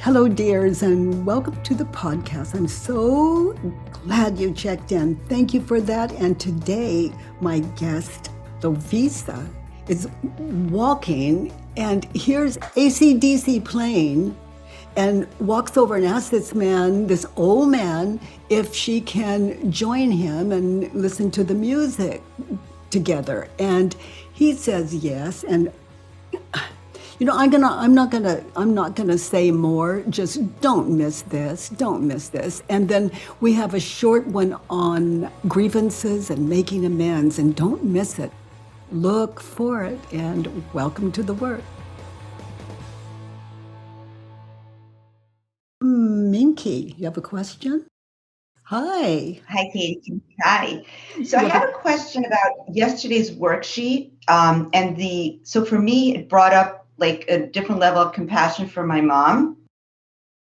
Hello, dears, and welcome to the podcast. I'm so glad you checked in. Thank you for that. And today, my guest, Lovisa, is walking and hears AC/DC playing and walks over and asks this old man, if she can join him and listen to the music together. And he says yes. And I'm not gonna say more. Just don't miss this. Don't miss this. And then we have a short one on grievances and making amends, and don't miss it. Look for it, and welcome to the work. Minky, you have a question? Hi. Hi, Katie. Hi. So I You have had a question about yesterday's worksheet. So for me, it brought up like a different level of compassion for my mom.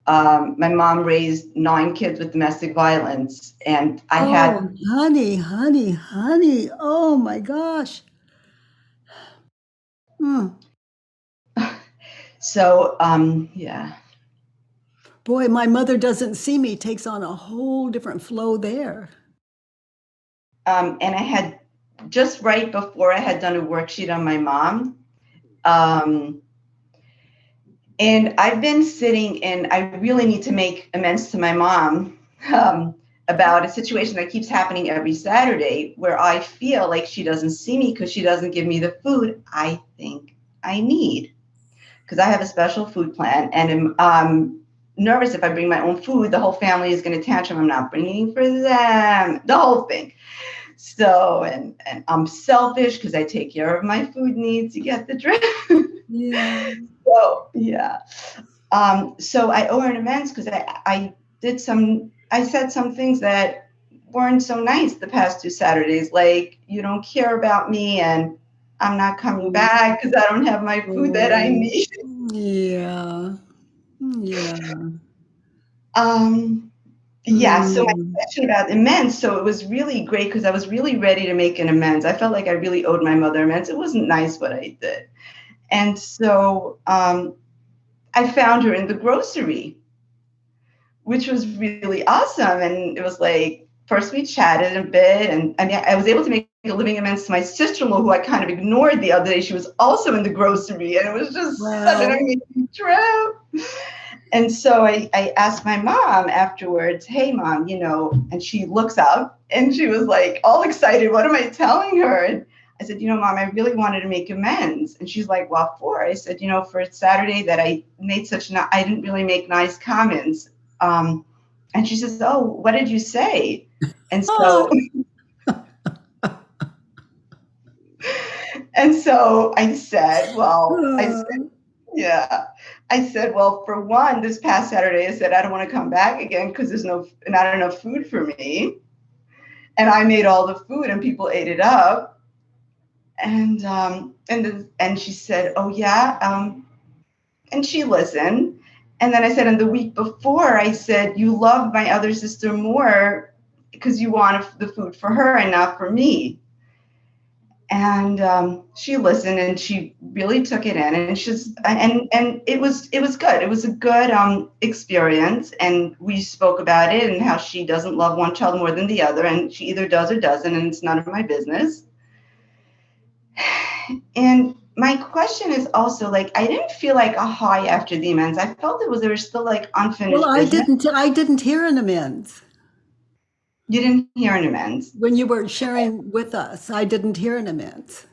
My mom raised 9 kids with domestic violence, and I had, Oh, honey. Oh my gosh. yeah. Boy, my mother doesn't see me takes on a whole different flow there. And I had just right before I had done a worksheet on my mom. And I've been sitting and I really need to make amends to my mom about a situation that keeps happening every Saturday where I feel like she doesn't see me because she doesn't give me the food I think I need. Because I have a special food plan and I'm nervous if I bring my own food, the whole family is going to tantrum. I'm not bringing for them, the whole thing. So, and I'm selfish because I take care of my food needs. You get the drift. Yeah. So, yeah. So I owe her an amends because I said some things that weren't so nice the past 2 Saturdays, like you don't care about me and I'm not coming back because I don't have my food that I need. Yeah. Yeah. So my Mm. question about amends, so it was really great because I was really ready to make an amends. I felt like I really owed my mother amends. It wasn't nice what I did. And so I found her in the grocery, which was really awesome. And it was like, first we chatted a bit. And I mean, I was able to make a living amends to my sister-in-law, who I kind of ignored the other day. She was also in the grocery. And it was just such an Well, amazing trip. And so I asked my mom afterwards, hey, mom, and she looks up and she was like all excited. What am I telling her? And I said, mom, I really wanted to make amends. And she's like, what for? I said, for Saturday that I made I didn't really make nice comments. And she says, oh, what did you say? And ah, so, and so yeah. I said, well, for one, this past Saturday, I said, I don't want to come back again because there's not enough food for me. And I made all the food and people ate it up. And she said, oh, yeah. And she listened. And then I said, and the week before, I said, you love my other sister more because you want the food for her and not for me. And she listened and she really took it in, and it was good. It was a good experience, and we spoke about it and how she doesn't love one child more than the other, and she either does or doesn't, and it's none of my business. And my question is also, like, I didn't feel like a high after the amends. I felt there was still like well, unfinished I business. didn't hear an amends. You didn't hear an amends. When you were sharing with us, I didn't hear an amends.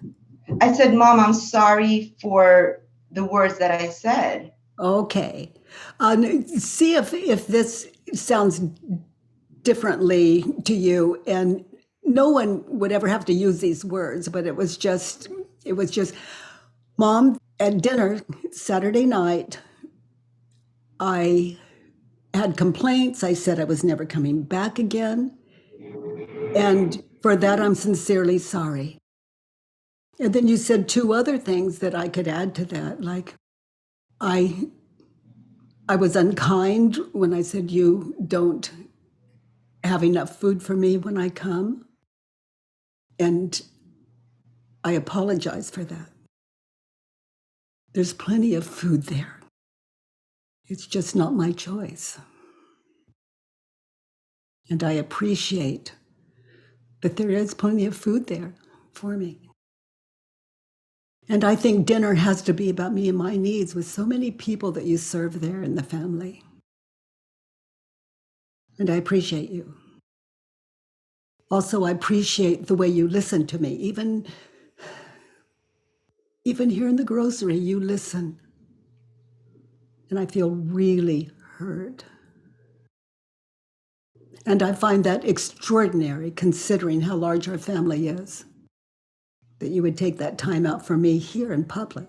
I said, Mom, I'm sorry for the words that I said. Okay. See if this sounds differently to you. And no one would ever have to use these words, but it was just, Mom, at dinner Saturday night, I had complaints. I said I was never coming back again. And for that, I'm sincerely sorry. And then you said 2 other things that I could add to that, like I I was unkind when I said you don't have enough food for me when I come, and I apologize for that. There's plenty of food there. It's just not my choice. And I appreciate that there is plenty of food there for me. And I think dinner has to be about me and my needs with so many people that you serve there in the family. And I appreciate you. Also, I appreciate the way you listen to me. Even here in the grocery, you listen. And I feel really heard. And I find that extraordinary considering how large our family is, that you would take that time out for me here in public.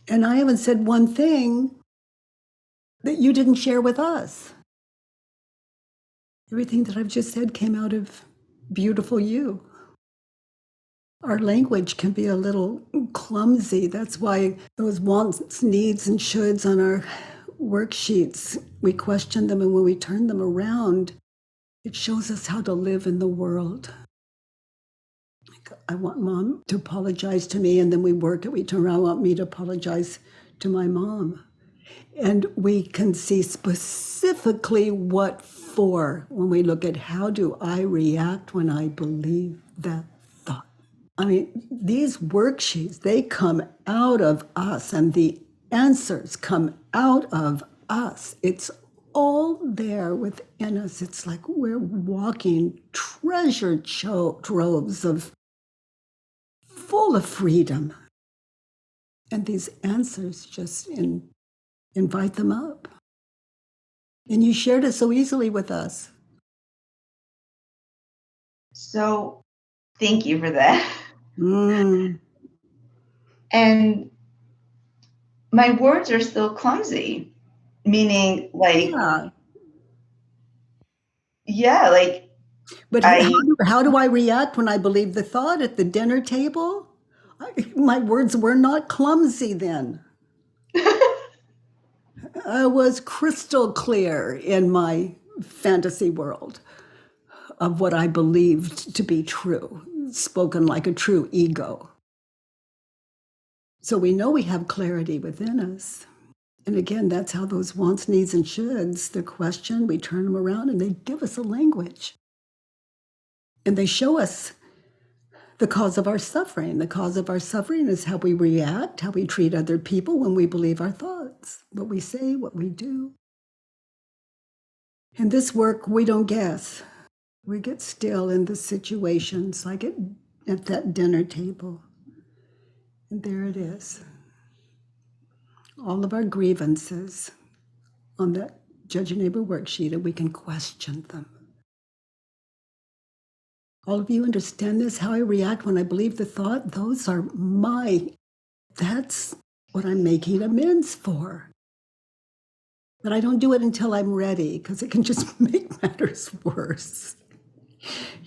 And I haven't said one thing that you didn't share with us. Everything that I've just said came out of beautiful you. Our language can be a little clumsy. That's why those wants, needs, and shoulds on our worksheets, we question them, and when we turn them around, it shows us how to live in the world. I want mom to apologize to me, and then we turn around, I want me to apologize to my mom. And we can see specifically what for when we look at how do I react when I believe that thought. I mean, these worksheets, they come out of us, and the answers come out of us. It's all there within us. It's like we're walking treasure troves of full of freedom. And these answers just invite them up. And you shared it so easily with us. So thank you for that. Mm. And my words are still clumsy, meaning like, Yeah. like But I, how do I react when I believe the thought at the dinner table? My words were not clumsy then. I was crystal clear in my fantasy world of what I believed to be true, spoken like a true ego. So we know we have clarity within us. And again, that's how those wants, needs, and shoulds, they're questioned, we turn them around, and they give us a language. And they show us the cause of our suffering. The cause of our suffering is how we react, how we treat other people when we believe our thoughts, what we say, what we do. In this work, we don't guess. We get still in the situations, like at that dinner table. And there it is. All of our grievances on that Judge Your Neighbor worksheet, and we can question them. All of you understand this, how I react when I believe the thought? That's what I'm making amends for. But I don't do it until I'm ready, because it can just make matters worse.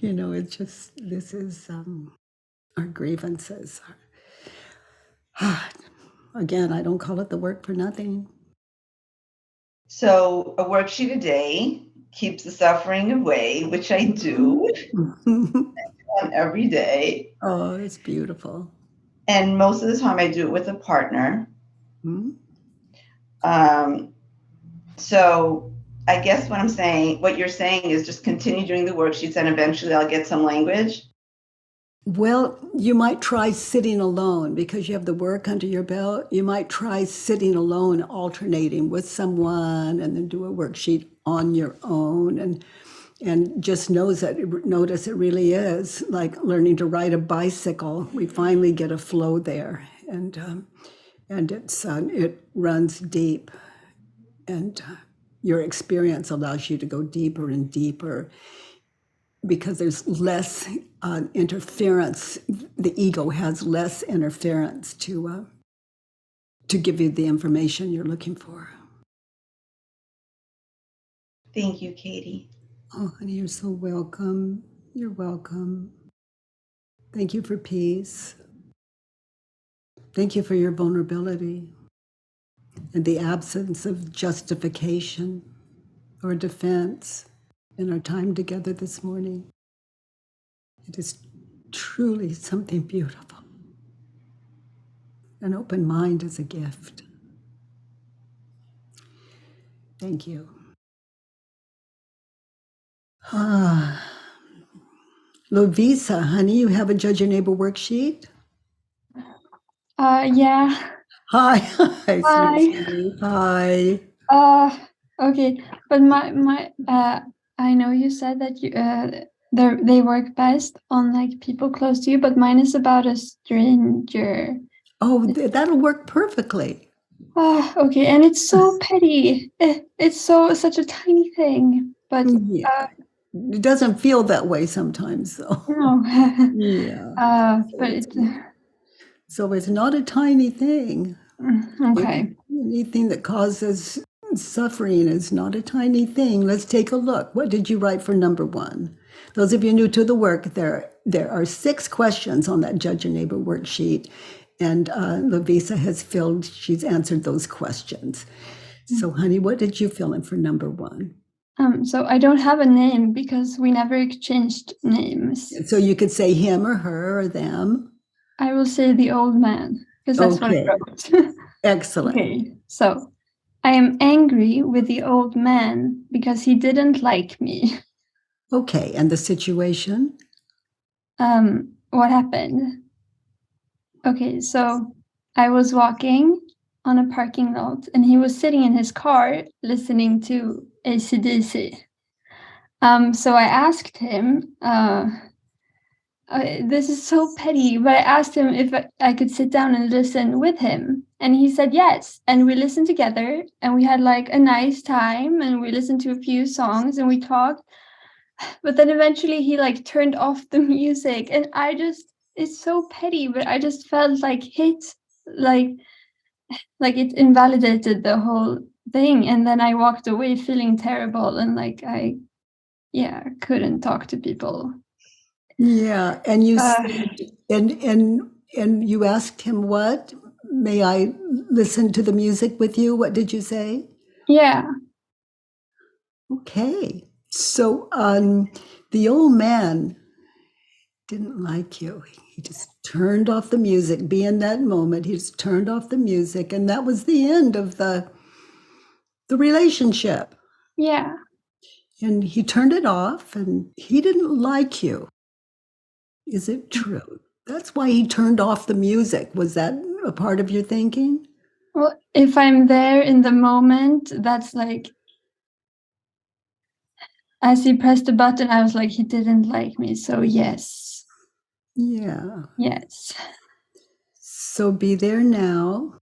This is our grievances. Again, I don't call it the work for nothing. So a worksheet a day keeps the suffering away, which I do every day. Oh, it's beautiful. And most of the time I do it with a partner. Mm-hmm. So I guess what you're saying is just continue doing the worksheets and eventually I'll get some language. Well, you might try sitting alone because you have the work under your belt. You might try sitting alone, alternating with someone, and then do a worksheet on your own, and just notice it really is like learning to ride a bicycle. We finally get a flow there, and it runs deep, and your experience allows you to go deeper and deeper, because there's less interference. The ego has less interference to give you the information you're looking for. Thank you, Katie. Oh, honey, you're so welcome. You're welcome. Thank you for peace. Thank you for your vulnerability and the absence of justification or defense in our time together this morning. It is truly something beautiful. An open mind is a gift. Thank you. Ah, Lovisa, honey, you have a Judge Your Neighbor worksheet? Yeah. Hi. Hi, Hi. sweetie. Hi. Okay, but my I know you said that you they work best on like people close to you, but mine is about a stranger. Oh, that'll work perfectly. Okay, and it's so petty. It's such a tiny thing, but Yeah. It doesn't feel that way sometimes, though. no. Yeah. But it's So it's not a tiny thing. okay. Anything that causes suffering is not a tiny thing. Let's take a look. What did you write for number 1? Those of you new to the work, there are 6 questions on that Judge Your Neighbor worksheet. And Lovisa she's answered those questions. So, honey, what did you fill in for number 1? So I don't have a name because we never exchanged names. So you could say him or her or them. I will say the old man because that's Okay. what I wrote. Excellent. Okay, so I am angry with the old man because he didn't like me. Okay, and the situation? What happened? Okay, so I was walking on a parking lot and he was sitting in his car listening to AC/DC. So I asked him, this is so petty, but I asked him if I could sit down and listen with him. And he said yes. And we listened together and we had like a nice time and we listened to a few songs and we talked. But then eventually he like turned off the music and it's so petty, but I just felt like hit, like it invalidated the whole thing. And then I walked away feeling terrible and like I couldn't talk to people. Yeah, and you said, and you asked him what? May I listen to the music with you? What did you say? Yeah. Okay. So the old man didn't like you. He just turned off the music. Be in that moment, he just turned off the music, and that was the end of the relationship. Yeah. And he turned it off, and he didn't like you. Is it true? That's why he turned off the music. Was that a part of your thinking? Well, if I'm there in the moment, that's like, as he pressed the button, I was like, he didn't like me. So yes. Yeah. Yes. So be there now.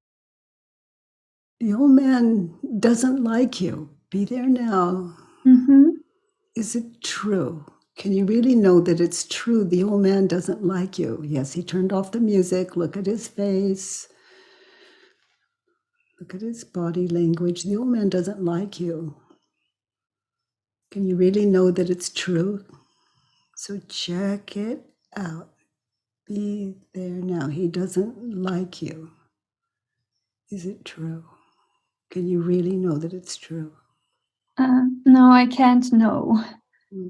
The old man doesn't like you. Be there now. Mm-hmm. Is it true? Can you really know that it's true? The old man doesn't like you. Yes, he turned off the music. Look at his face. Look at his body language. The old man doesn't like you. Can you really know that it's true? So check it out. Be there now. He doesn't like you. Is it true? Can you really know that it's true? No, I can't know.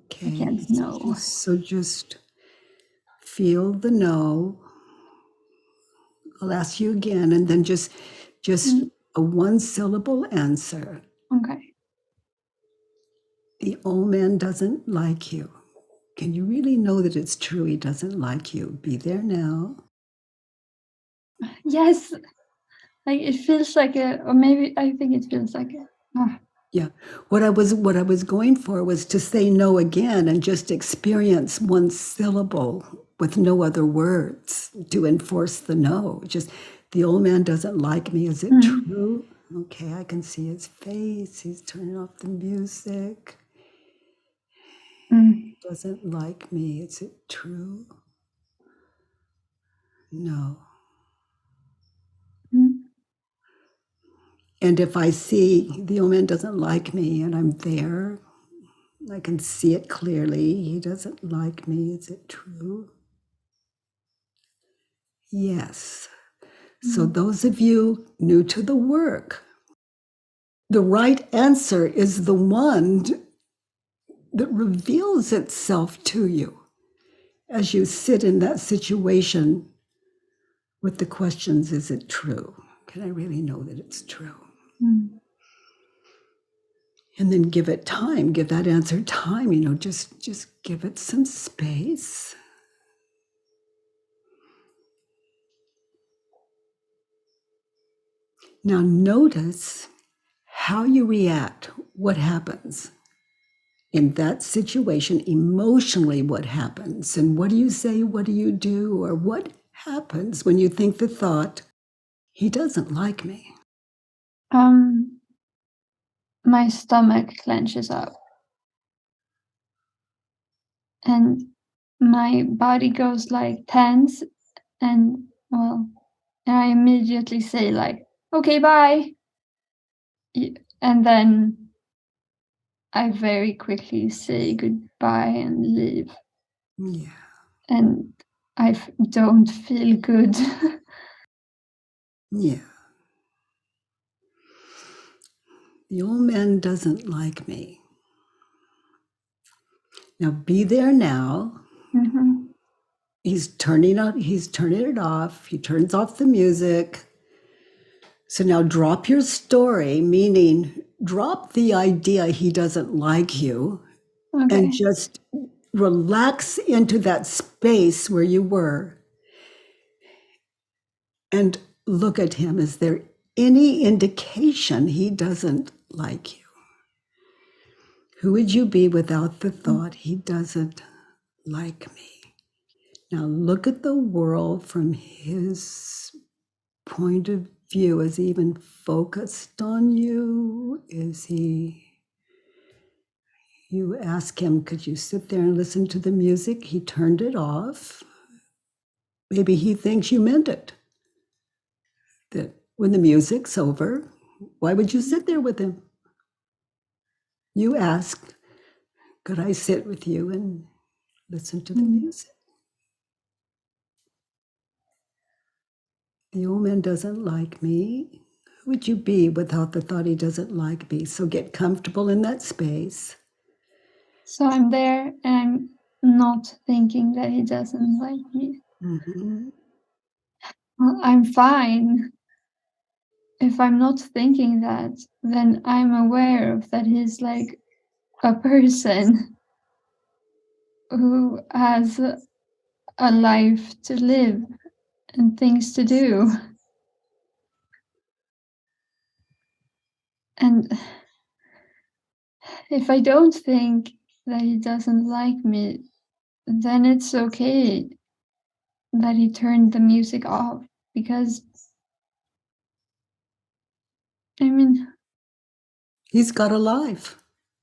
Okay. I can't know. So just feel the no. I'll ask you again, and then just a 1-syllable answer. Okay. The old man doesn't like you. Can you really know that it's true he doesn't like you? Be there now. Yes. Like it feels like or maybe I think it feels like Yeah. What I was going for was to say no again and just experience 1 syllable with no other words to enforce the no. Just the old man doesn't like me. Is it true? Okay, I can see his face. He's turning off the music. He doesn't like me. Is it true? No. And if I see the old man doesn't like me and I'm there, I can see it clearly. He doesn't like me. Is it true? Yes. So those of you new to the work, the right answer is the one that reveals itself to you as you sit in that situation with the questions, is it true? Can I really know that it's true? And then give it time, give that answer time, just give it some space. Now notice how you react, what happens in that situation, emotionally, what happens, and what do you say, what do you do, or what happens when you think the thought, he doesn't like me? My stomach clenches up and my body goes like tense, and I immediately say like, okay, bye. And then I very quickly say goodbye and leave. Yeah. And I don't feel good. Yeah. The old man doesn't like me. Now be there now. Mm-hmm. He's turning it off. He turns off the music. So now drop your story, meaning drop the idea he doesn't like you, Okay. and just relax into that space where you were and look at him. Is there any indication he doesn't like you? Who would you be without the thought, he doesn't like me? Now look at the world from his point of view. Is he even focused on you? You ask him, could you sit there and listen to the music? He turned it off. Maybe he thinks you meant it. That when the music's over, why would you sit there with him? You ask, could I sit with you and listen to the music? The old man doesn't like me. Who would you be without the thought he doesn't like me? So get comfortable in that space. So I'm there and I'm not thinking that he doesn't like me. Mm-hmm. Well, I'm fine. If I'm not thinking that, then I'm aware of that he's like a person who has a life to live and things to do. And if I don't think that he doesn't like me, then it's okay that he turned the music off, because I mean, He's got a life.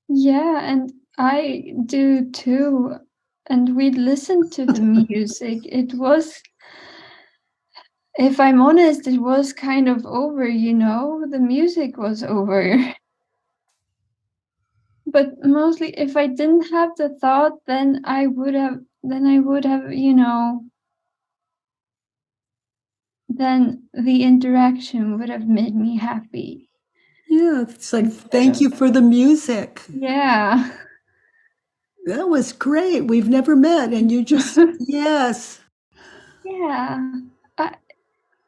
yeah, and I do too. And we listened to the music. It was, if I'm honest, it was kind of over, the music was over. But mostly if I didn't have the thought, then I would have, then the interaction would have made me happy. Yeah, it's like, thank you for the music. Yeah. That was great. We've never met. And you just, yes. Yeah.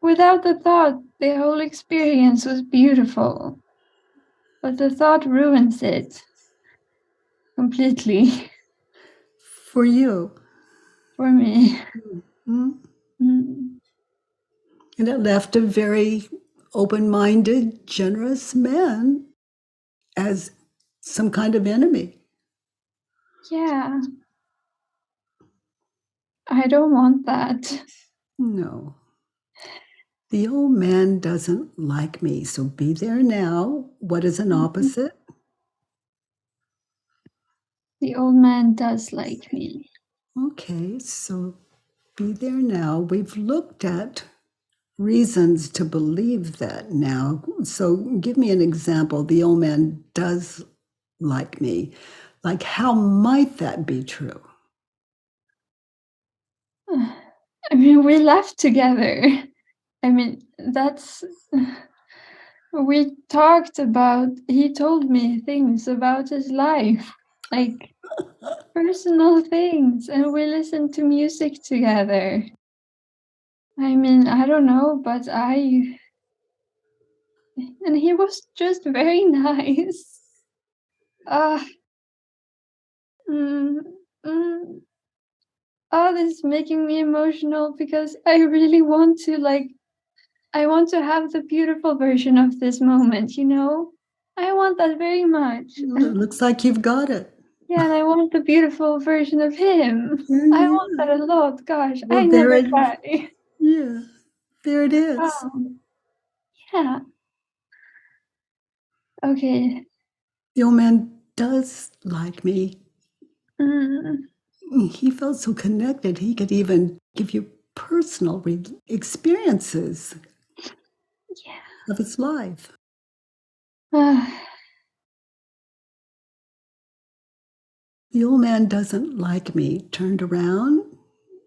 Without the thought, the whole experience was beautiful. But the thought ruins it completely For you. for me. Mm-hmm. Mm. And it left a very open-minded, generous man as some kind of enemy. Yeah. I don't want that. No. The old man doesn't like me. So be there now. What is an opposite? The old man does like me. Okay, so be there now. We've looked at reasons to believe that now. So give me an example. The old man does like me. Like, how might that be true? I mean, we left together. I mean, we talked about, he told me things about his life, like personal things, and we listened to music together. I mean, I don't know, but and he was just very nice. Uh, mm, mm, oh, this is making me emotional because I really want to I want to have the beautiful version of this moment, you know? I want that very much. Well, it looks like you've got it. Yeah, and I want the beautiful version of him. I want that a lot. Gosh, Well, I there never it, cry. yeah, there it is. Yeah. Okay. The old man does like me. Mm, He felt so connected. He could even give you personal experiences yeah. of his life. The old man doesn't like me. Turned around,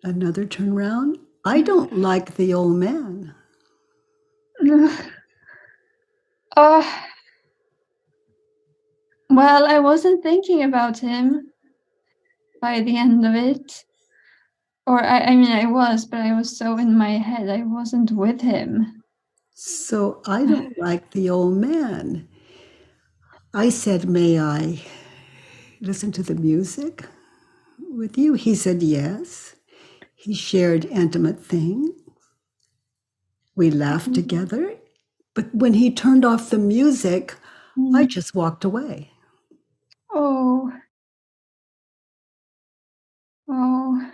another turn around. I don't like the old man. Oh, well, I wasn't thinking about him by the end of it. Or I mean, I was, but I was so in my head, I wasn't with him. So I don't like the old man. I said, may I listen to the music with you? He said, yes. He shared intimate things. We laughed together. But when he turned off the music, I just walked away. Oh. Oh.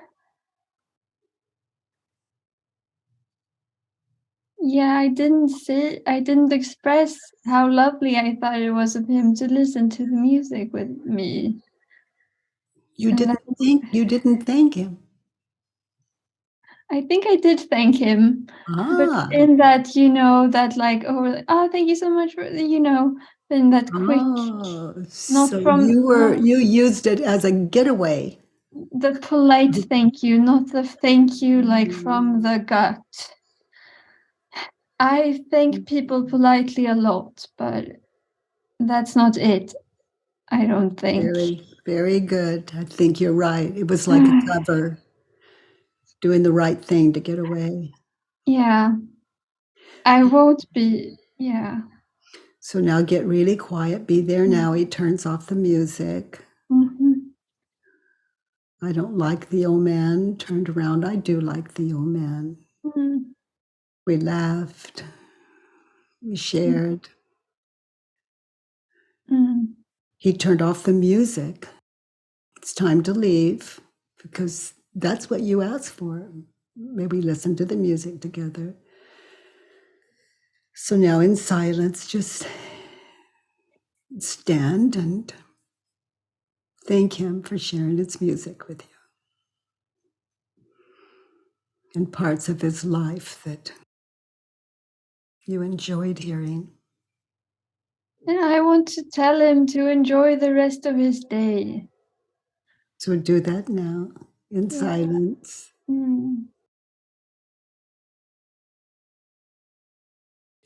Yeah, I didn't express how lovely I thought it was of him to listen to the music with me. You didn't thank him. I think I did thank him, but Ah. in that, you know, that like, oh, thank you so much for, you know, in that quick, Oh, not so from you used it as a getaway. the polite thank you, not the thank you like from the gut. I thank people politely a lot, but that's not it. I don't think. Very, very good. I think you're right. It was like a cover, doing the right thing to get away. Yeah. I won't be, yeah. So now get really quiet. Be there now. He turns off the music. Mhm. I don't like the old man. Turned around. I do like the old man. Mhm. We laughed. We shared. Mhm. He turned off the music. It's time to leave because that's what you asked for. Maybe listen to the music together. So now in silence, just stand and thank him for sharing his music with you and parts of his life that you enjoyed hearing. And I want to tell him to enjoy the rest of his day. So do that now in silence. Mm.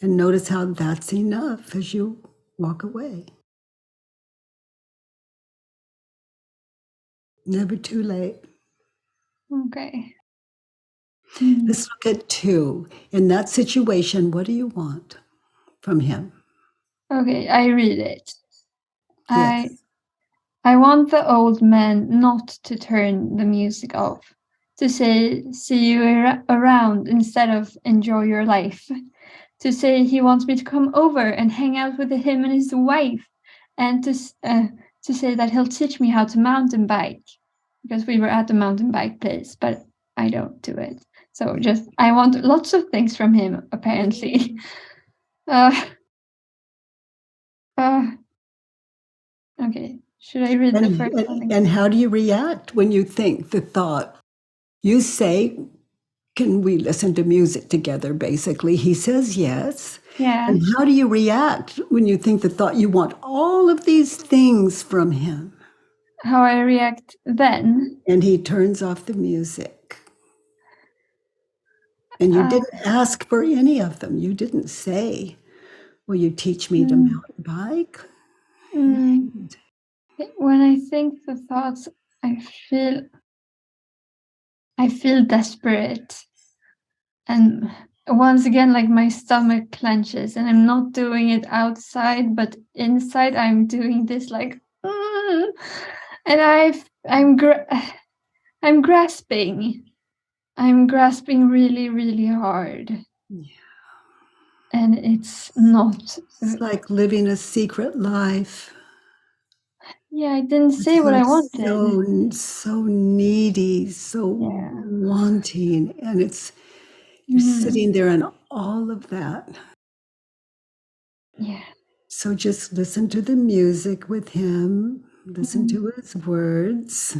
And notice how that's enough as you walk away. Never too late. Okay. Mm. Let's look at 2. In that situation, what do you want from him? Okay, I read it. Yes. I want the old man not to turn the music off, to say, see you around instead of enjoy your life, to say he wants me to come over and hang out with him and his wife, and to say that he'll teach me how to mountain bike, because we were at the mountain bike place, but I don't do it. So just, I want lots of things from him, apparently. Okay. Should I read the first one again? And how do you react when you think the thought? You say, can we listen to music together, basically? He says yes. Yeah. And how do you react when you think the thought you want all of these things from him? How I react then? And he turns off the music. And you didn't ask for any of them. You didn't say, will you teach me to mountain bike? When I think the thoughts, I feel desperate. And once again, like my stomach clenches, and I'm not doing it outside, but inside I'm doing this like, And I'm grasping. I'm grasping really, really hard. Yeah. And it's not. It's like living a secret life. Yeah, I didn't say It's what I like wanted. so needy, so Yeah. wanting, and you're sitting there in all of that. Yeah. So just listen to the music with him, listen to his words.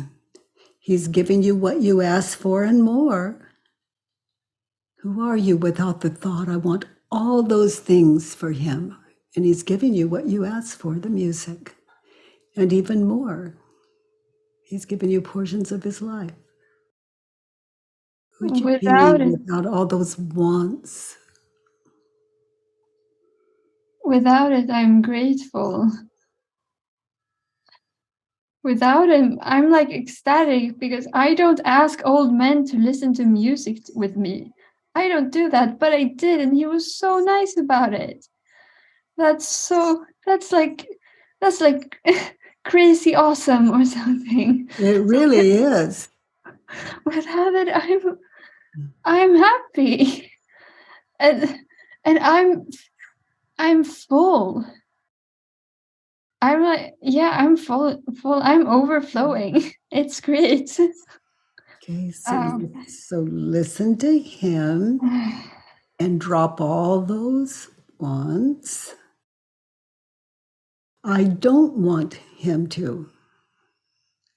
He's giving you what you asked for and more. Who are you without the thought, I want all those things for him? And he's giving you what you asked for, the music, and even more. He's given you portions of his life. Who'd you Without be it, without all those wants? I'm grateful. Without him, I'm like ecstatic because I don't ask old men to listen to music with me. I don't do that, but I did, and he was so nice about it. That's like crazy awesome or something. It really is. Without it, I'm happy. And I'm full. I'm like, yeah, I'm full, I'm overflowing. It's great. Okay, so listen to him and drop all those wants. I don't want him to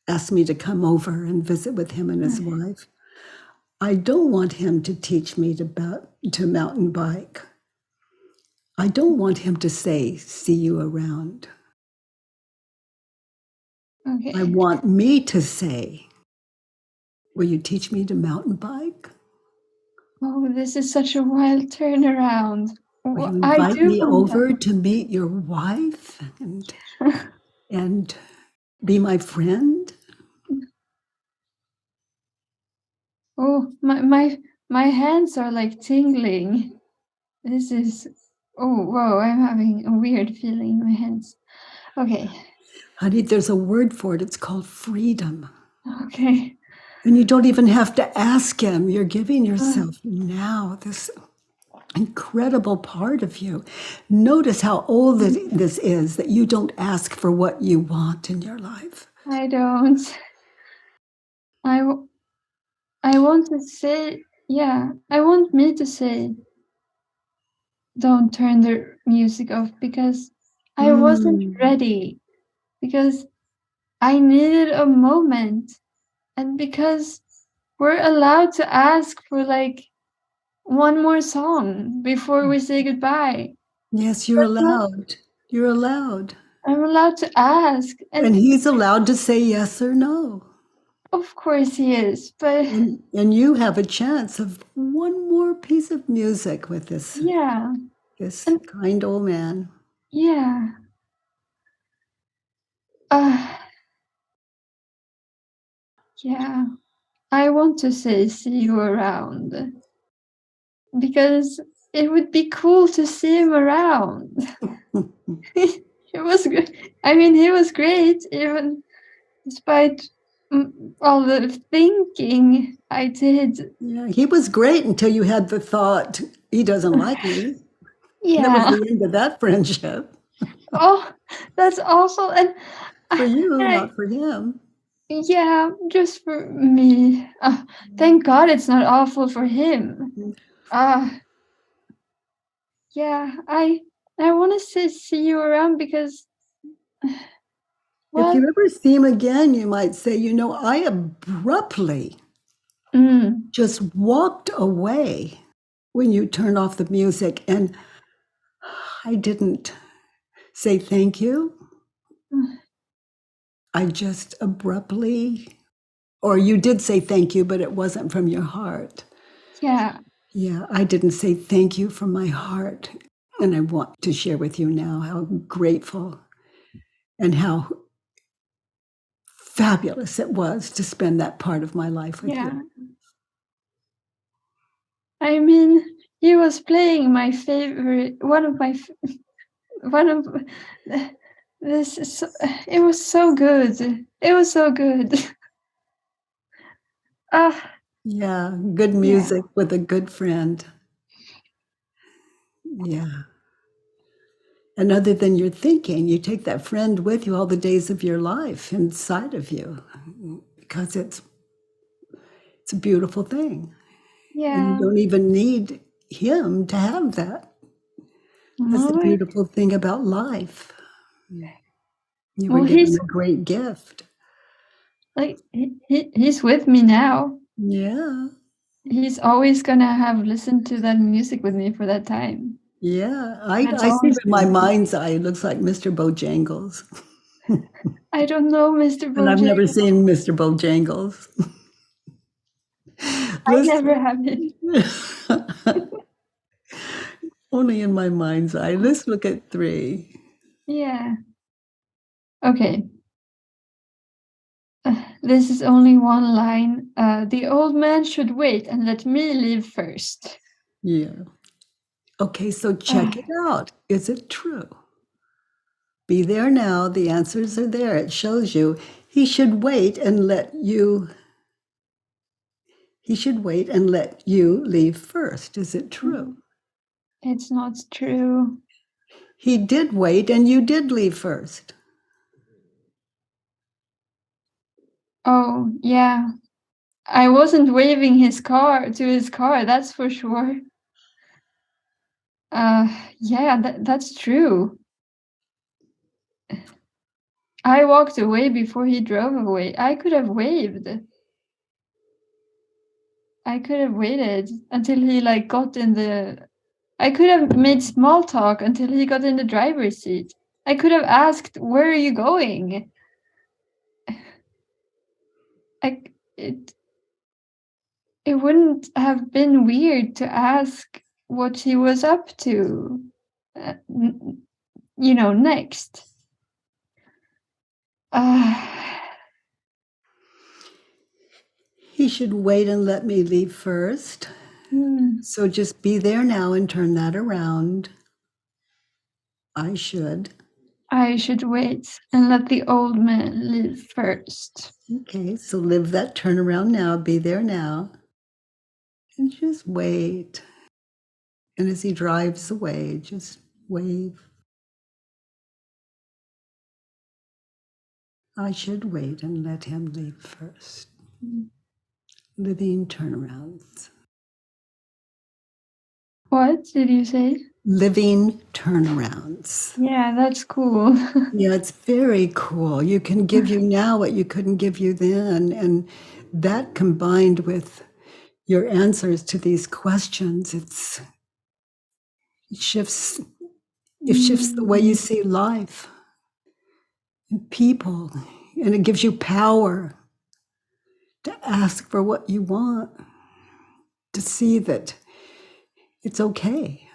ask me to come over and visit with him and his wife. I don't want him to teach me to mountain bike. I don't want him to say, see you around. Okay. I want me to say, will you teach me to mountain bike? Oh, this is such a wild turnaround. Will you I invite do me want over to meet your wife and be my friend? Oh, my hands are like tingling. This is whoa, I'm having a weird feeling in my hands. Okay. Honey, there's a word for it. It's called freedom. Okay. And you don't even have to ask him. You're giving yourself now this incredible part of you. Notice how old this is, that you don't ask for what you want in your life. I don't. I want to say, yeah, I want me to say, don't turn the music off because I wasn't ready, because I needed a moment, and because we're allowed to ask for like one more song before we say goodbye. Yes, you're allowed. You're allowed. I'm allowed to ask. And he's allowed to say yes or no. Of course he is, but and you have a chance of one more piece of music with this kind old man. Yeah. Yeah. I want to say see you around because it would be cool to see him around. It was good. I mean, he was great, even despite all the thinking I did. Yeah, he was great until you had the thought, he doesn't like me. Yeah. That was the end of that friendship. Oh, that's awful. And for you, not for him. Yeah, just for me. Thank God it's not awful for him. Yeah, I want to see you around because if you ever see him again, you might say, I abruptly just walked away when you turned off the music, and I didn't say thank you. I just abruptly, or you did say thank you, but it wasn't from your heart. Yeah. Yeah, I didn't say thank you from my heart. And I want to share with you now how grateful and how fabulous it was to spend that part of my life with you. I mean, he was playing my favorite, one of It was so good. It was so good. Ah, Yeah, good music with a good friend. Yeah. And other than your thinking, you take that friend with you all the days of your life inside of you because it's a beautiful thing. And you yeah. don't even need him to have that. That's the No, beautiful thing about life. You were well, given a great gift. like he's with me now. Yeah. He's always gonna have listened to that music with me for that time. Yeah. That's I see him always in my been. mind's eye. It looks like Mr. Bojangles. I don't know, Mr. And I've never Bojangles. seen Mr. Bojangles. I never have it. Only in my mind's eye. Let's look at 3. Yeah. Okay. This is only one line. The old man should wait and let me leave first. Yeah. Okay, so check it out. Is it true? Be there now. The answers are there. It shows you. He should wait and let you leave first. Is it true? It's not true. He did wait and you did leave first. Oh, yeah. I wasn't waving his car, that's for sure. Yeah, that's true. I walked away before he drove away. I could have waved. I could have waited until he got in the. I could have made small talk until he got in the driver's seat. I could have asked, "Where are you going?" It wouldn't have been weird to ask what he was up to, next. He should wait and let me leave first. So just be there now and turn that around. I should wait and let the old man leave first. Okay, so live that turnaround now. Be there now. And just wait. And as he drives away, just wave. I should wait and let him leave first. Living turnarounds. What did you say? Living turnarounds. Yeah, that's cool. Yeah, it's very cool. You can give you now what you couldn't give you then. And that combined with your answers to these questions, it shifts the way you see life and people. And it gives you power to ask for what you want, to see that it's okay.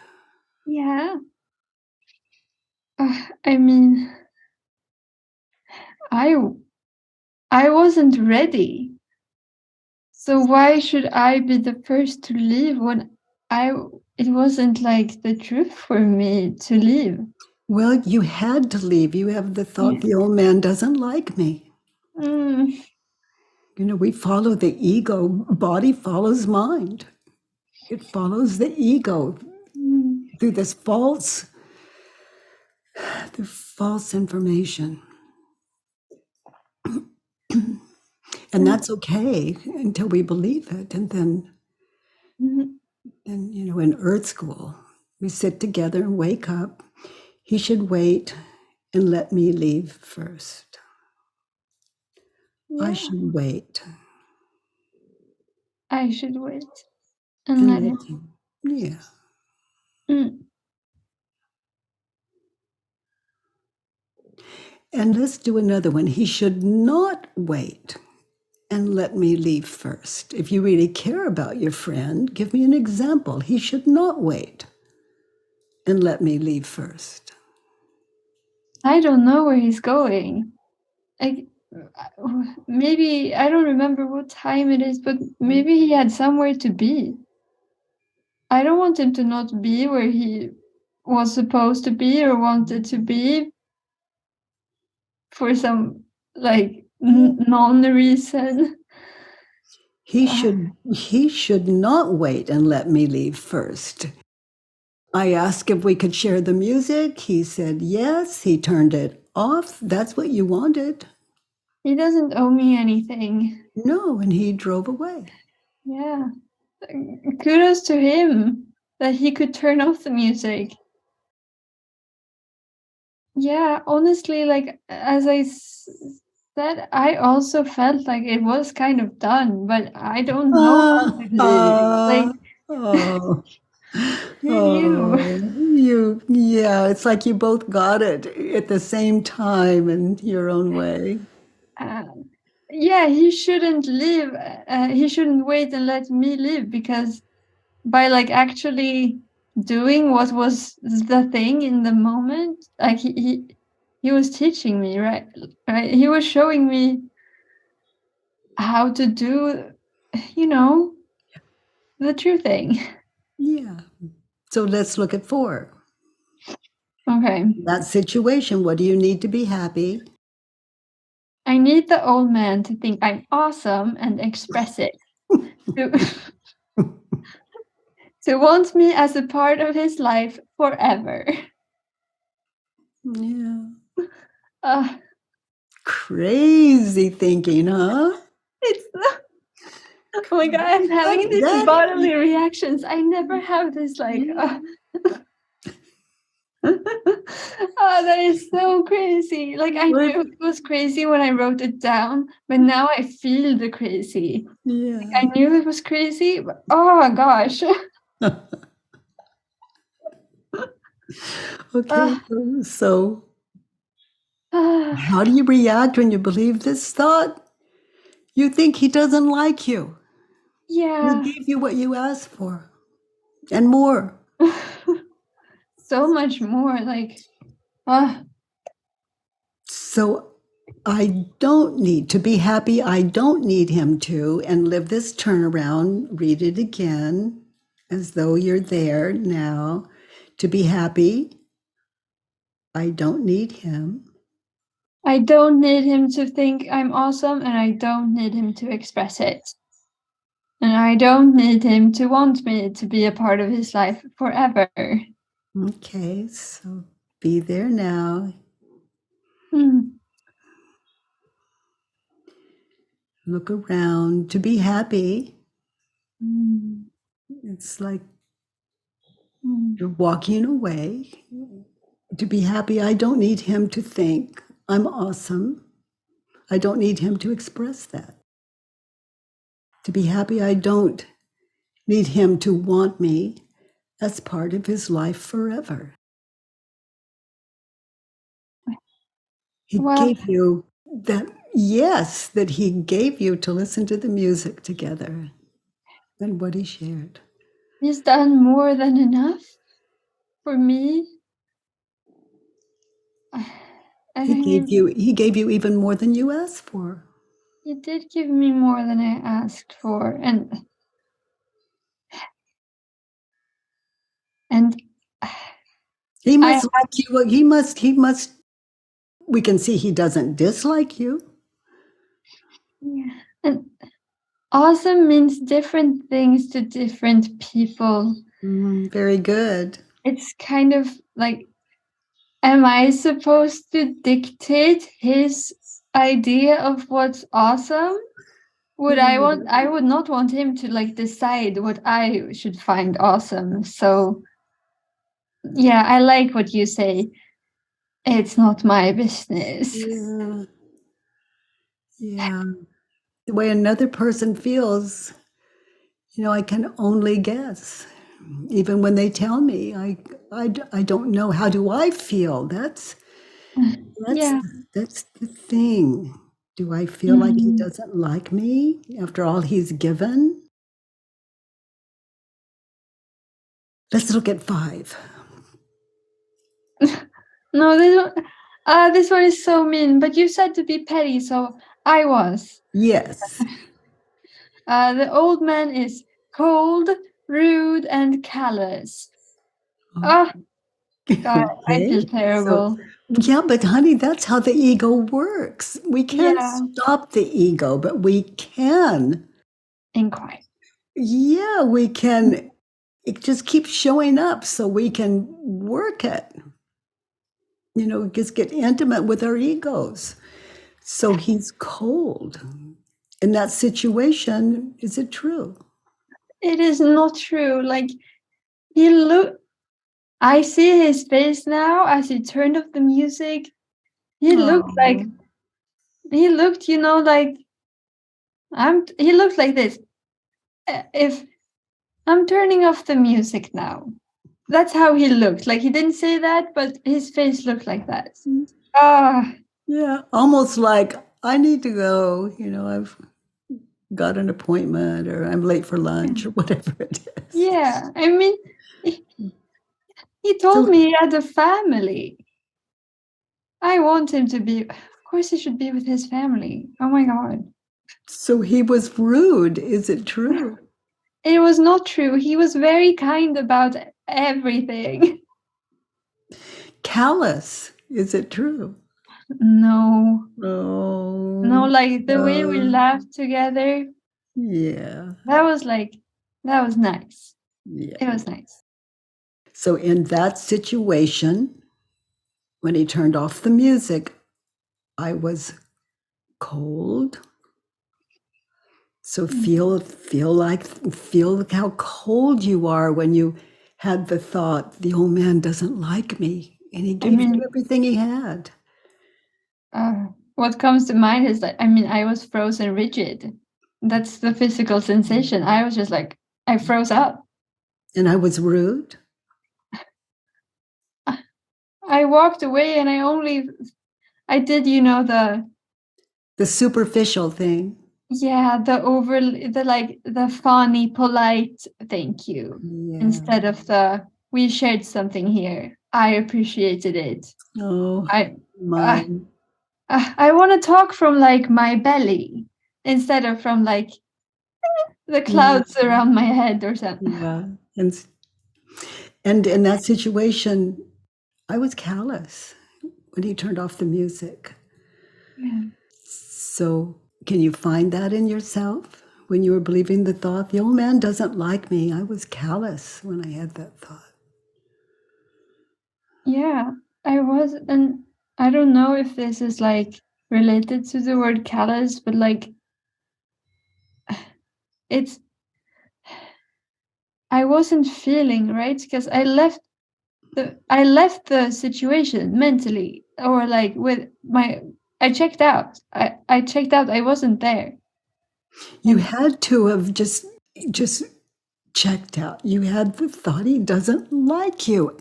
Yeah. I mean, I wasn't ready. So why should I be the first to leave when it wasn't the truth for me to leave? Well, you had to leave. You have the thought, the old man doesn't like me. We follow the ego. Body follows mind. It follows the ego through this false information. And that's okay until we believe it. And then, in Earth School, we sit together and wake up. He should wait and let me leave first. Yeah. I should wait. I should wait and let him. Yeah. And let's do another one. He should not wait and let me leave first. If you really care about your friend, give me an example. He should not wait and let me leave first. I don't know where he's going. Maybe, I don't remember what time it is, but maybe he had somewhere to be. I don't want him to not be where he was supposed to be or wanted to be. for some like non-reason. He should not wait and let me leave first. I asked if we could share the music. He said yes. He turned it off. That's what you wanted. He doesn't owe me anything. No, and he drove away. Yeah. Kudos to him that he could turn off the music. Yeah, honestly, like as I said, I also felt like it was kind of done, but I don't know how to do it. Like, Oh, you. yeah, it's like you both got it at the same time in your own way. Yeah, he shouldn't live. He shouldn't wait and let me live, because by like actually doing what was the thing in the moment, like he was teaching me, right? He was showing me how to do, the true thing. Yeah. So let's look at 4. Okay. That situation, what do you need to be happy? I need the old man to think I'm awesome and express it. To want me as a part of his life forever. Yeah. Uh, Crazy thinking, huh? it's oh my god, I'm having these That- bodily reactions. I never have this like that is so crazy. Like I knew it was crazy when I wrote it down, but now I feel the crazy. Yeah. Like, I knew it was crazy, but oh gosh. Okay, so how do you react when you believe this thought? You think he doesn't like you. Yeah. He gave you what you asked for and more. So much more. Like, So I don't need to be happy. I don't need him to. And live this turnaround, read it again as though you're there now. To be happy, I don't need him. I don't need him to think I'm awesome, and I don't need him to express it. And I don't need him to want me to be a part of his life forever. Okay, so be there now. Look around. To be happy, it's like you're walking away. To be happy, I don't need him to think I'm awesome. I don't need him to express that. To be happy, I don't need him to want me as part of his life forever. He gave you that, yes, that he gave you to listen to the music together and what he shared. He's done more than enough for me. He gave you even more than you asked for. He did give me more than I asked for, and he must like you. He must. We can see he doesn't dislike you. Yeah, and awesome means different things to different people. Very good. It's kind of like, am I supposed to dictate his idea of what's awesome? I would not want him to like decide what I should find awesome. So yeah, I like what you say. It's not my business. Yeah. The way another person feels, I can only guess. Even when they tell me, I don't know. How do I feel? That's the thing. Do I feel like he doesn't like me after all he's given? Let's look at 5. No, this one is so mean, but you said to be petty, so I was. Yes. The old man is cold, rude, and callous. God, I feel Okay. terrible. Yeah, but honey, that's how the ego works. We can't Yeah. stop the ego, but we can. Inquire. Yeah, we can. It just keeps showing up so we can work it. Just get intimate with our egos. So he's cold. In that situation, is it true? It is not true. Like I see his face now as he turned off the music. He looked like Oh. he looked, like he looked like this. If I'm turning off the music now. That's how he looked. Like he didn't say that, but his face looked like that. Ah, Yeah, almost like I need to go. I've got an appointment or I'm late for lunch or whatever it is. yeah. I mean, he told So, me he had a family. I want him to be. Of course, he should be with his family. Oh my God. so he was rude. Is it true? It was not true. He was very kind about everything. Callous. Is it true? No, Oh, like the way we laughed together. yeah. That was nice. Yeah. It was nice. So in that situation, when he turned off the music, I was cold. So feel how cold you are when you had the thought, the old man doesn't like me, and he gave you everything he had. What comes to mind is that I was frozen rigid. That's the physical sensation. I was just like I froze up. And I was rude. I walked away and I did The superficial thing. the funny polite thank you instead of the we shared something here. I appreciated it. Oh, I my. I want to talk from like my belly instead of from like the clouds around my head or something. Yeah. And in that situation, I was callous when he turned off the music. Yeah. So, can you find that in yourself when you were believing the thought, the old man doesn't like me? I was callous when I had that thought. Yeah, I was, and I don't know if this is like related to the word callous, but like it's, I wasn't feeling right because I left the situation mentally or like I checked out. I checked out. I wasn't there. You had to have just checked out. You had the thought he doesn't like you.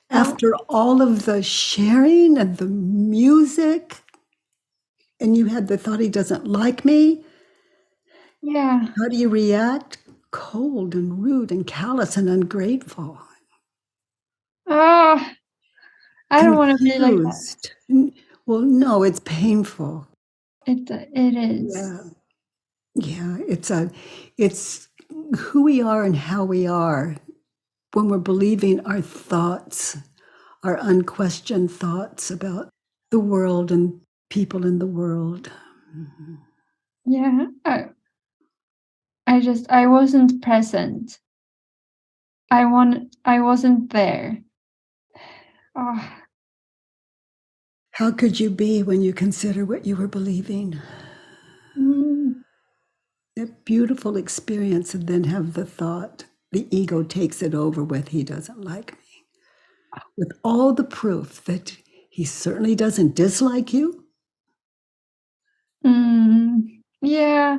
After all of the sharing and the music, and you had the thought he doesn't like me. Yeah. How do you react? Cold and rude and callous and ungrateful. Ah, I don't want to be like that. Confused. Well, no, it's painful. It is. Yeah. Yeah, it's who we are and how we are when we're believing our thoughts, our unquestioned thoughts about the world and people in the world. Yeah. I wasn't present. I wasn't there. Oh. How could you be when you consider what you were believing? That beautiful experience, and then have the thought, the ego takes it over with, he doesn't like me. With all the proof that he certainly doesn't dislike you. Yeah.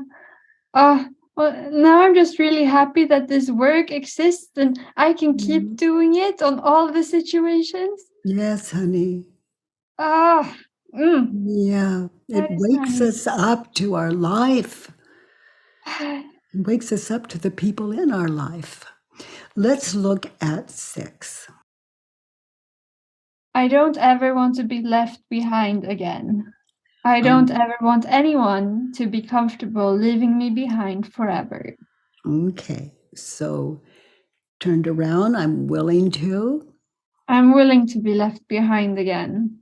Well, now I'm just really happy that this work exists and I can keep doing it on all the situations. Yes, honey. Yeah, it wakes us up to our life. It wakes us up to the people in our life. Let's look at 6. I don't ever want to be left behind again. I don't ever want anyone to be comfortable leaving me behind forever. Okay, so turned around, I'm willing to. I'm willing to be left behind again.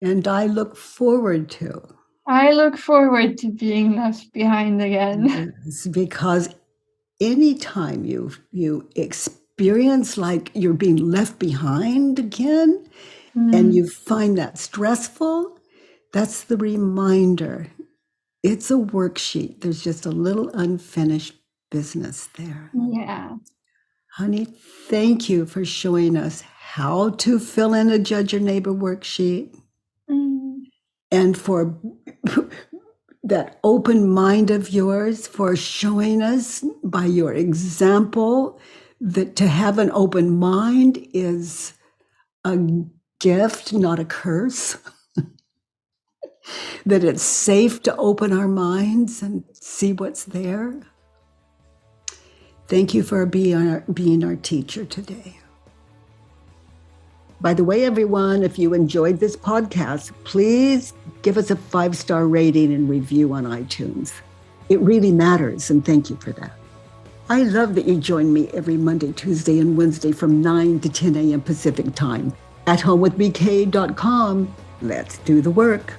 And I look forward to. I look forward to being left behind again. Yes, because anytime you experience like you're being left behind again, and you find that stressful, that's the reminder. It's a worksheet. There's just a little unfinished business there. Yeah. Honey, thank you for showing us how to fill in a Judge Your Neighbor worksheet, and for that open mind of yours, for showing us by your example that to have an open mind is a gift, not a curse. That it's safe to open our minds and see what's there. Thank you for being our teacher today. By the way, everyone, if you enjoyed this podcast, please give us a 5-star rating and review on iTunes. It really matters, and thank you for that. I love that you join me every Monday, Tuesday, and Wednesday from 9 to 10 a.m. Pacific time at homewithbk.com. Let's do the work.